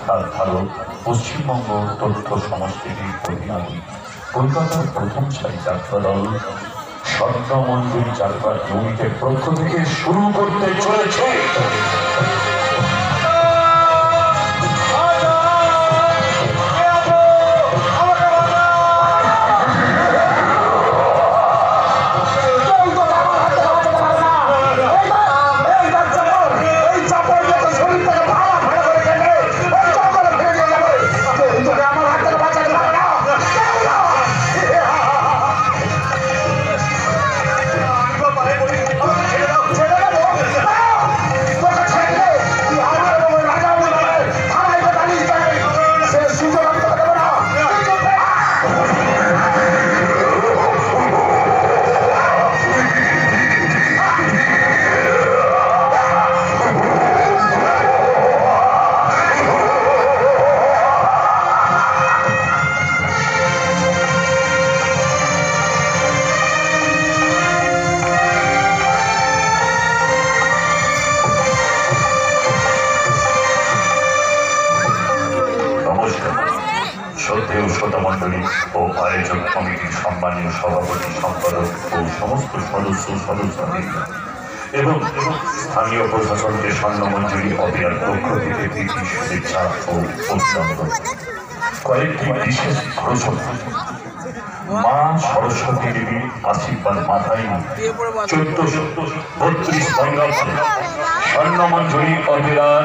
তার ধারক পশ্চিমবঙ্গ তথ্য সংস্কৃতির অধিনায়ক কলকাতার প্রথম সারি যাত্রা দল স্বর্ণমন্দির যাত্রা ইউনিটের পক্ষ থেকে শুরু করতে চলেছে শ্রোতামণ্ডলী ও আয়োজক কমিটির সম্মানীয় সভাপতি সম্পাদক ও সমস্ত সদস্যদের এবং স্থানীয় প্রশাসনকে স্বর্ণমঞ্জুরি অভিযান পক্ষ থেকে প্রীতি শুভেচ্ছা ও অভিনন্দন। কয়েকটি বিশেষ ঘোষণা। মা সরস্বতী দেবীর আশীর্বাদ মাথায় 1432 বঙ্গাব্দে স্বর্ণমঞ্জুরি অভিযান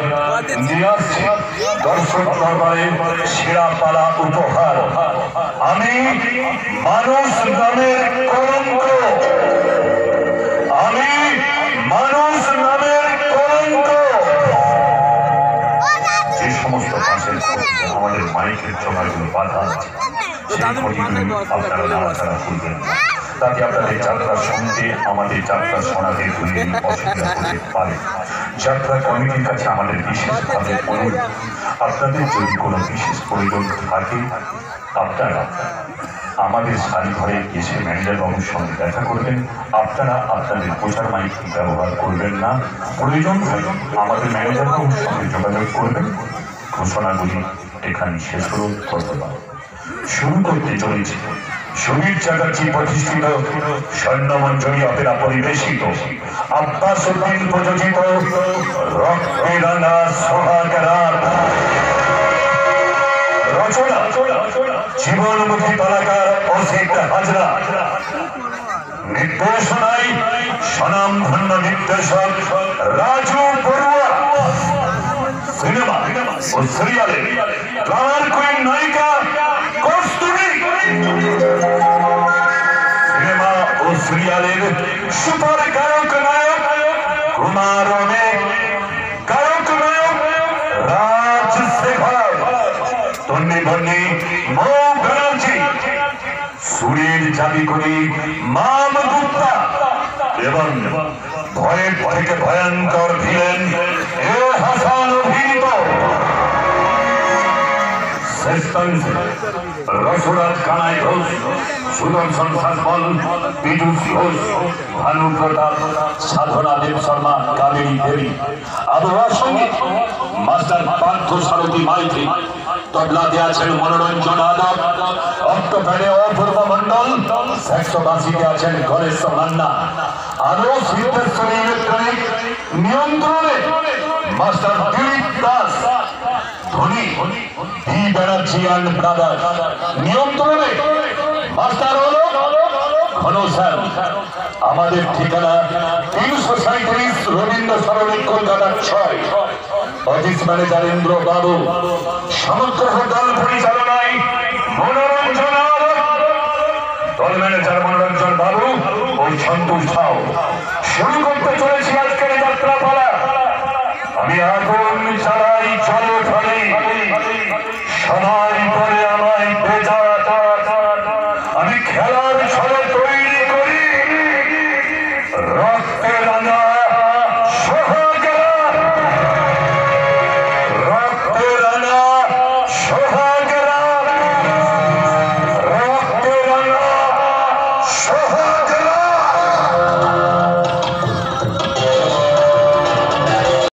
নিয়ে আসছে দর্শক দরবারের সেরা পালা উপহার। আমি মানুষ নামের কলঙ্ক, আমি মানুষ নামের কলঙ্ক। যে সমস্ত পাশের আমাদের মাইকের চোখাগুলো বাধা আছে আপনারা নাড়াচাড়া করবেন, তাতে আপনাদের যাত্রা শুনতে আমাদের যাত্রা শোনাতে অসুবিধা হতে পারে। যাত্রা কমিটির কাছে আমাদের বিশেষভাবে অনুরোধ, আপনাদের যদি কোনো বিশেষ প্রয়োজন থাকে আপনারা আমাদের সারি ঘরে এসে ম্যানেজার বাবুর সঙ্গে দেখা করবেন। আপনারা আপনাদের প্রচার মাইক ব্যবহার করবেন না। প্রয়োজন হলে আমাদের ম্যানেজার বাবুর সঙ্গে যোগাযোগ করবেন। ঘোষণাগুলি এখানে শেষ হল। ধন্যবাদ। শুরু করতে চলেছি সুবীর চ্যাটার্জি প্রতিষ্ঠিত স্বর্ণমঞ্জুরি অপেরা পরিবেশিত আব্বাস উদ্দিন প্রযোজিত রক্তে রাঙা সোহাগ রাত রচনা জীবনমুখী কলাকার অসিত হাজরা, নির্দেশনায় স্বনামধন্য নির্দেশক রাজু বড়ুয়া, সিনেমা ও সিরিয়ালে গ্ল্যামার কুইন নায়িকা কস্তুরী, সিনেমা ও সিরিয়ালের সুপার গায়ক নায়ক কুমার অনেক, গায়ক নায়ক রাজ শেখর, তন্নি বন্নি মৌ ব্যানার্জি, সুরের জাদুকরি মাম গুপ্তা এবং ভয়ের থেকে ভয়ঙ্কর ভিলেন এ হাসান অভিনীত রসরাজ কানাই ঘোষ, সুদর্শন সাজমল, পীযুষ ঘোষ, ভানু প্রতাপ, সাধনা দেব শর্মা, কাবেরী দেবী। আবহাওয়া সঙ্গীত মাস্টার পার্থ সারথী মাইতি, তবলাতে আছেন মনোরঞ্জন আদব, অক্টোপ্যাডে অপূর্ব মন্ডল, একশো বাঁশিতে আছেন গণেশ মান্না। আরো সিদ্ধেশ্বরী ইলেকট্রনিক নিয়ন্ত্রণে মাস্টার দিলীপ দাস, ধনী ভি ব্যানার্জি অ্যান্ড ব্রাদার নিয়ন্ত্রণে মাস্টার হলো ঘন স্যার। আমাদের ঠিকানা 337 রবীন্দ্র সরণি, কলকাতা 6। অফিস ম্যানেজার ইন্দ্র বাবু, সমগ্র দল পরিচালনায় মনোরঞ্জন, দল ম্যানেজার মনোরঞ্জন বাবু ও সন্তোষ সাউ। শুরু করতে চলেছি আজকের যাত্রা পালা। আমি আগুন চালাই চলো ফলে সবাই করে